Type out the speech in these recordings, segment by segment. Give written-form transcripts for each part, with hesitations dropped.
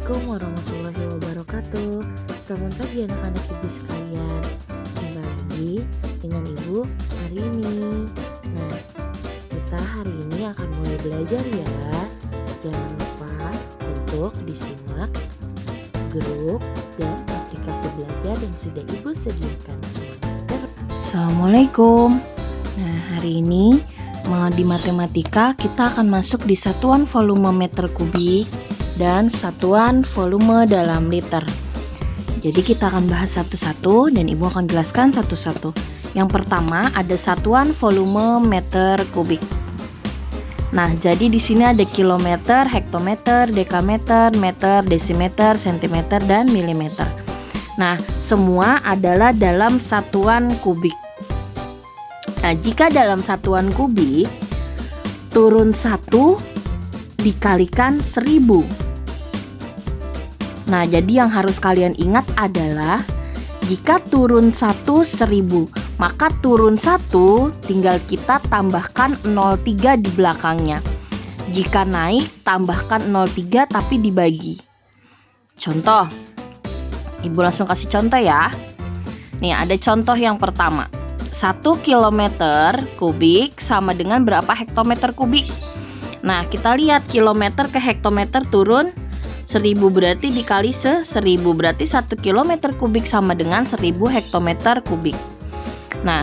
Assalamualaikum warahmatullahi wabarakatuh. Selamat pagi anak-anak ibu sekalian. Jumpa lagi dengan ibu hari ini. Nah, kita hari ini akan mulai belajar ya. Jangan lupa untuk disimak grup dan aplikasi belajar yang sudah ibu sediakan. Assalamualaikum. Nah, hari ini di matematika kita akan masuk di satuan volume meter kubik dan satuan volume dalam liter. Jadi kita akan bahas satu-satu dan ibu akan jelaskan satu-satu. Yang pertama ada satuan volume meter kubik. Nah, jadi di sini ada kilometer, hektometer, dekameter, meter, desimeter, sentimeter, dan milimeter. Nah, semua adalah dalam satuan kubik. Nah, jika dalam satuan kubik, turun 1 dikalikan 1000. Nah, jadi yang harus kalian ingat adalah jika turun 1 1000, maka turun 1 tinggal kita tambahkan 03 di belakangnya. Jika naik, tambahkan 03 tapi dibagi. Contoh, ibu langsung kasih contoh ya. Nih, ada contoh yang pertama. 1 kilometer kubik sama dengan berapa hektometer kubik? Nah, kita lihat kilometer ke hektometer turun 1000, berarti dikali 1000, berarti 1 kilometer kubik sama dengan 1000 hektometer kubik. Nah,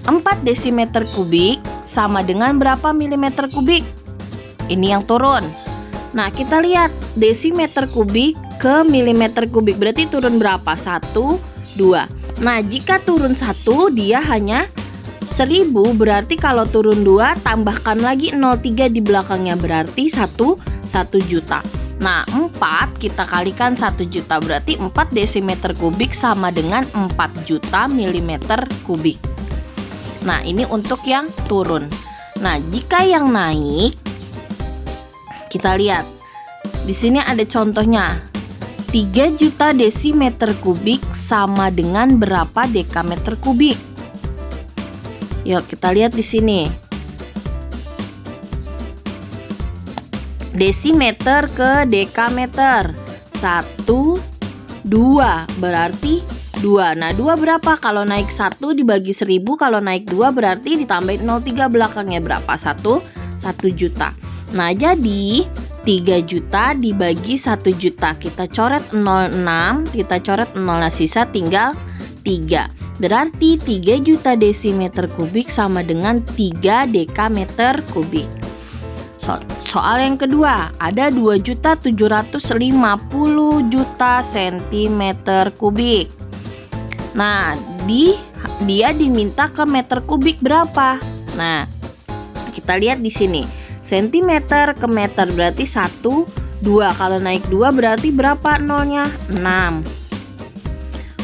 4 desimeter kubik sama dengan berapa milimeter kubik? Ini yang turun. Nah, kita lihat desimeter kubik ke milimeter kubik, berarti turun berapa? 1, 2. Nah, jika turun 1 dia hanya 1000, berarti kalau turun 2 tambahkan lagi 03 di belakangnya, berarti 1 juta. Nah, 4 kita kalikan 1 juta, berarti 4 desimeter kubik sama dengan 4 juta milimeter kubik. Nah, ini untuk yang turun. Nah, jika yang naik, kita lihat di sini ada contohnya. 3 juta desimeter kubik sama dengan berapa dekameter kubik? Yuk kita lihat di sini. Desimeter ke dekameter. 1, 2 berarti 2. Nah, 2 berapa? Kalau naik 1 dibagi 1000, kalau naik 2 berarti ditambahin 03 belakangnya berapa? 1 juta. Nah, jadi 3 juta dibagi 1 juta. Kita coret 06, kita coret 0, nah sisa tinggal 3. Berarti 3 juta desimeter kubik sama dengan 3 dekameter kubik. Soal yang kedua, ada 2.750 juta sentimeter kubik. Nah, dia diminta ke meter kubik berapa? Nah, kita lihat di sini. Sentimeter ke meter berarti 1, 2. Kalau naik 2 berarti berapa nolnya? 6.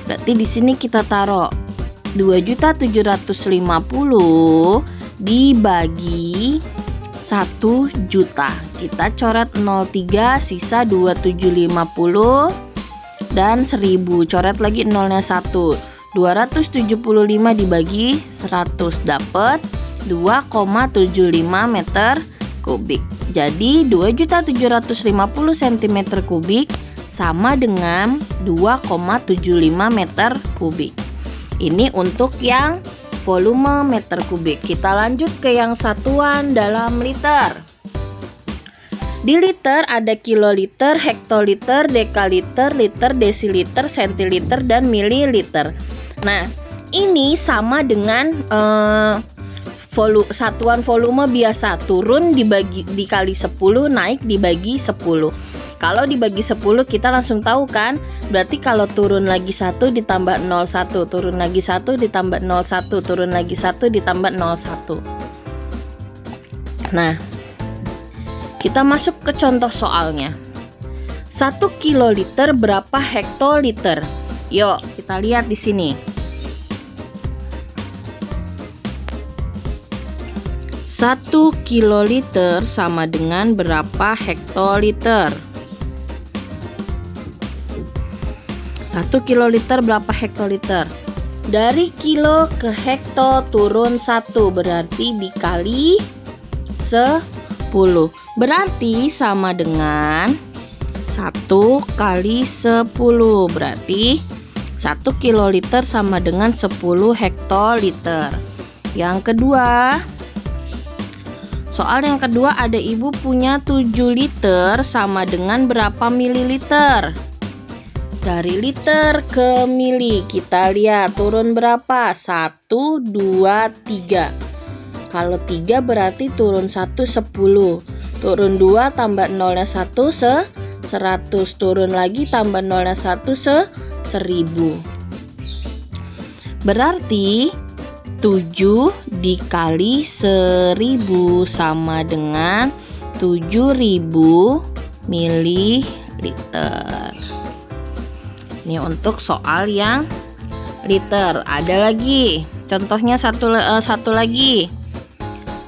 Berarti di sini kita taruh 2.750 dibagi 1 juta. Kita coret 03, sisa 2.750 dan 1000. Coret lagi nolnya 1. 275 dibagi 100 dapat 2,75 meter kubik. Jadi 2.750 cm kubik sama dengan 2,75 meter kubik. Ini untuk yang volume meter kubik. Kita lanjut ke yang satuan dalam liter. Di liter ada kiloliter, hektoliter, dekaliter, liter, desiliter, sentiliter, dan mililiter. Nah, ini sama dengan satuan volume biasa, turun dikali 10, naik dibagi 10. Kalau dibagi 10 kita langsung tahu kan, berarti kalau turun lagi 1 ditambah 01, turun lagi 1 ditambah 01, turun lagi 1 ditambah 01. Nah, kita masuk ke contoh soalnya. 1 kiloliter berapa hektoliter? Yuk kita lihat di sini. 1 kiloliter sama dengan berapa hektoliter? 1 kiloliter berapa hektoliter? Dari kilo ke hekto turun 1, berarti dikali 10. Berarti sama dengan 1 kali 10, berarti 1 kiloliter sama dengan 10 hektoliter. Yang kedua, soal yang kedua ada ibu punya 7 liter sama dengan berapa mililiter? Dari liter ke mili, kita lihat turun berapa? 1, 2, 3. Kalau 3 berarti turun 1 10. Turun 2 tambah 0-nya 1 100. Turun lagi tambah 0-nya 1 1000. Berarti 7 dikali 1000 sama dengan 7000 mililiter. Ini untuk soal yang liter. Ada lagi contohnya satu lagi.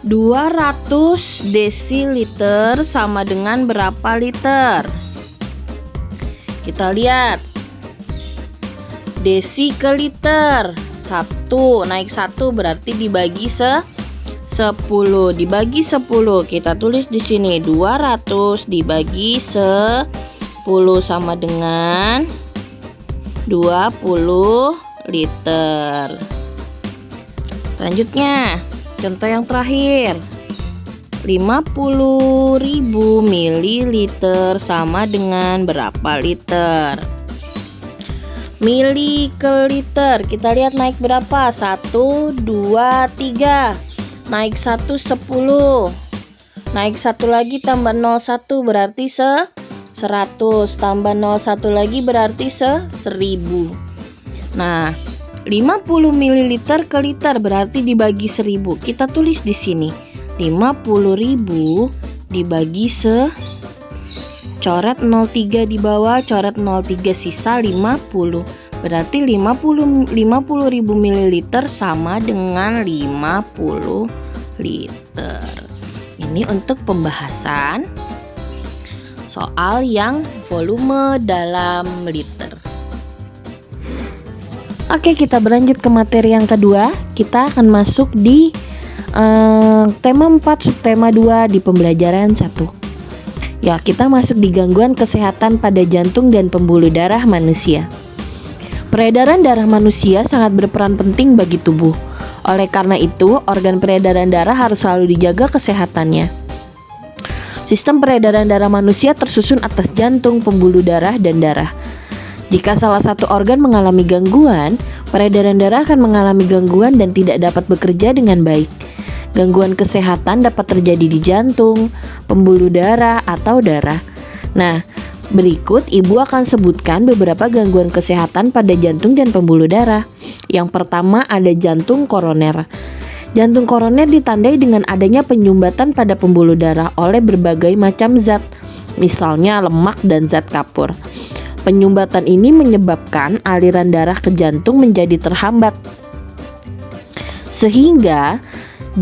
200 desiliter sama dengan berapa liter? Kita lihat. Desi ke liter. 1 naik 1 berarti dibagi 10. Dibagi 10 kita tulis di sini 200 dibagi 10 sama dengan 20 liter. Selanjutnya, contoh yang terakhir. 50.000 mililiter sama dengan berapa liter? Mili ke liter, kita lihat naik berapa? 1, 2, 3. Naik 1 10. Naik 1 lagi tambah 01 berarti 100. Tambah 01 lagi berarti 1000. Nah, 50 ml ke liter berarti dibagi 1000. Kita tulis di sini 50.000 dibagi coret 03 di bawah, coret 03 sisa 50. Berarti 50.000 ml sama dengan 50 liter. Ini untuk pembahasan soal yang volume dalam liter. Oke, kita berlanjut ke materi yang kedua. Kita akan masuk di tema 4 subtema 2 di pembelajaran 1. Ya, kita masuk di gangguan kesehatan pada jantung dan pembuluh darah manusia. Peredaran darah manusia sangat berperan penting bagi tubuh. Oleh karena itu, organ peredaran darah harus selalu dijaga kesehatannya. Sistem peredaran darah manusia tersusun atas jantung, pembuluh darah, dan darah. Jika salah satu organ mengalami gangguan, peredaran darah akan mengalami gangguan dan tidak dapat bekerja dengan baik. Gangguan kesehatan dapat terjadi di jantung, pembuluh darah, atau darah. Nah, berikut ibu akan sebutkan beberapa gangguan kesehatan pada jantung dan pembuluh darah. Yang pertama ada jantung koroner. Jantung koroner ditandai dengan adanya penyumbatan pada pembuluh darah oleh berbagai macam zat, misalnya lemak dan zat kapur. Penyumbatan ini menyebabkan aliran darah ke jantung menjadi terhambat, sehingga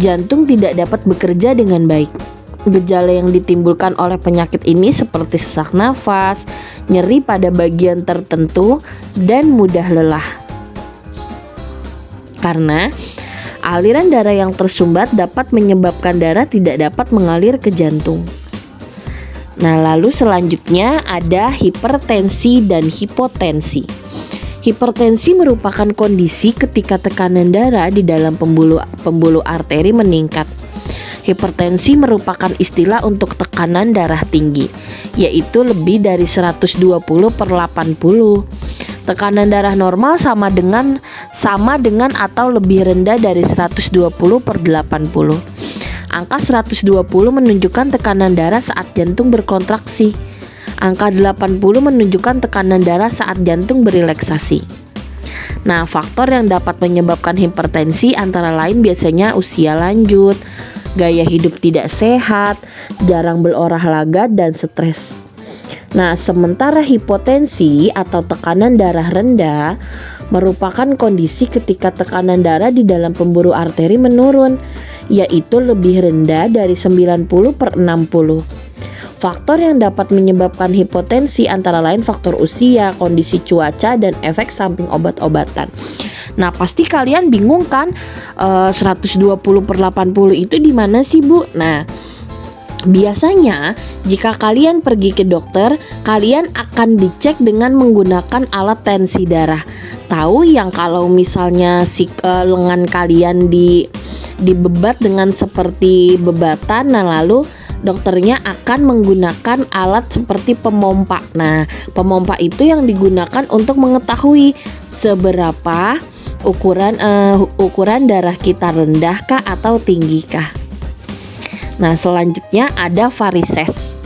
jantung tidak dapat bekerja dengan baik. Gejala yang ditimbulkan oleh penyakit ini seperti sesak nafas, nyeri pada bagian tertentu, dan mudah lelah. Karena aliran darah yang tersumbat dapat menyebabkan darah tidak dapat mengalir ke jantung. Nah, lalu selanjutnya ada hipertensi dan hipotensi. Hipertensi merupakan kondisi ketika tekanan darah di dalam pembuluh arteri meningkat. Hipertensi merupakan istilah untuk tekanan darah tinggi, yaitu lebih dari 120/80. Tekanan darah normal sama dengan atau lebih rendah dari 120/80. Angka 120 menunjukkan tekanan darah saat jantung berkontraksi. Angka 80 menunjukkan tekanan darah saat jantung berelaksasi. Nah, faktor yang dapat menyebabkan hipertensi antara lain biasanya usia lanjut, gaya hidup tidak sehat, jarang berolahraga, dan stres. Nah, sementara hipotensi atau tekanan darah rendah merupakan kondisi ketika tekanan darah di dalam pembuluh arteri menurun, yaitu lebih rendah dari 90/60. Faktor yang dapat menyebabkan hipotensi antara lain faktor usia, kondisi cuaca, dan efek samping obat-obatan. Nah, pasti kalian bingung kan 120/80 itu di mana sih, Bu? Nah, Biasanya, jika kalian pergi ke dokter, kalian akan dicek dengan menggunakan alat tensi darah. Tahu yang kalau misalnya lengan kalian dibebat dengan seperti bebatan, nah lalu dokternya akan menggunakan alat seperti pemompa. Nah, pemompa itu yang digunakan untuk mengetahui seberapa ukuran darah kita rendahkah atau tinggikah. Nah, selanjutnya ada varises.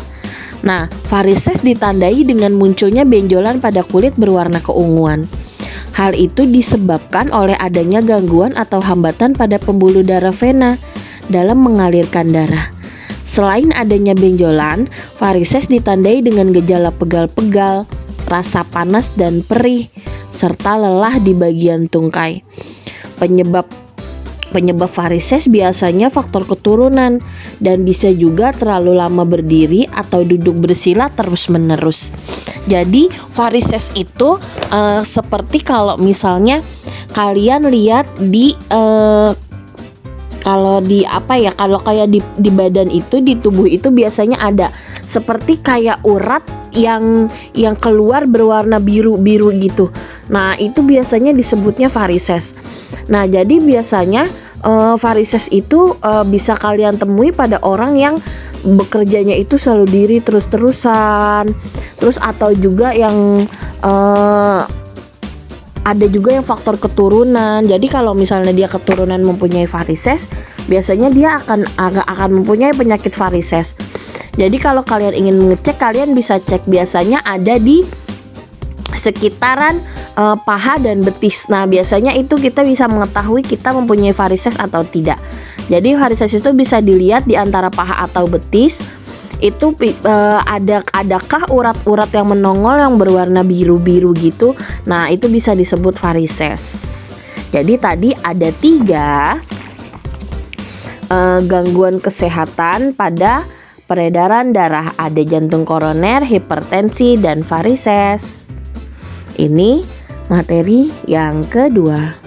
Nah, varises ditandai dengan munculnya benjolan pada kulit berwarna keunguan. Hal itu disebabkan oleh adanya gangguan atau hambatan pada pembuluh darah vena dalam mengalirkan darah. Selain adanya benjolan, varises ditandai dengan gejala pegal-pegal, rasa panas dan perih, serta lelah di bagian tungkai. Penyebab varises biasanya faktor keturunan dan bisa juga terlalu lama berdiri atau duduk bersila terus-menerus. Jadi varises itu seperti kalau misalnya kalian lihat kalau kayak di badan itu, di tubuh itu biasanya ada seperti kayak urat yang keluar berwarna biru-biru gitu. Nah, itu biasanya disebutnya varises. Nah, jadi biasanya varises itu bisa kalian temui pada orang yang bekerjanya itu selalu diri terus-terusan. Terus atau juga yang ada juga yang faktor keturunan. Jadi kalau misalnya dia keturunan mempunyai varises, biasanya dia akan mempunyai penyakit varises. Jadi kalau kalian ingin mengecek, kalian bisa cek, biasanya ada di sekitaran paha dan betis. Nah, biasanya itu kita bisa mengetahui kita mempunyai varises atau tidak. Jadi varises itu bisa dilihat di antara paha atau betis. Itu adakah urat-urat yang menongol yang berwarna biru-biru gitu. Nah, itu bisa disebut varises. Jadi tadi ada 3 gangguan kesehatan pada peredaran darah. Ada jantung koroner, hipertensi, dan varises. Ini materi yang kedua.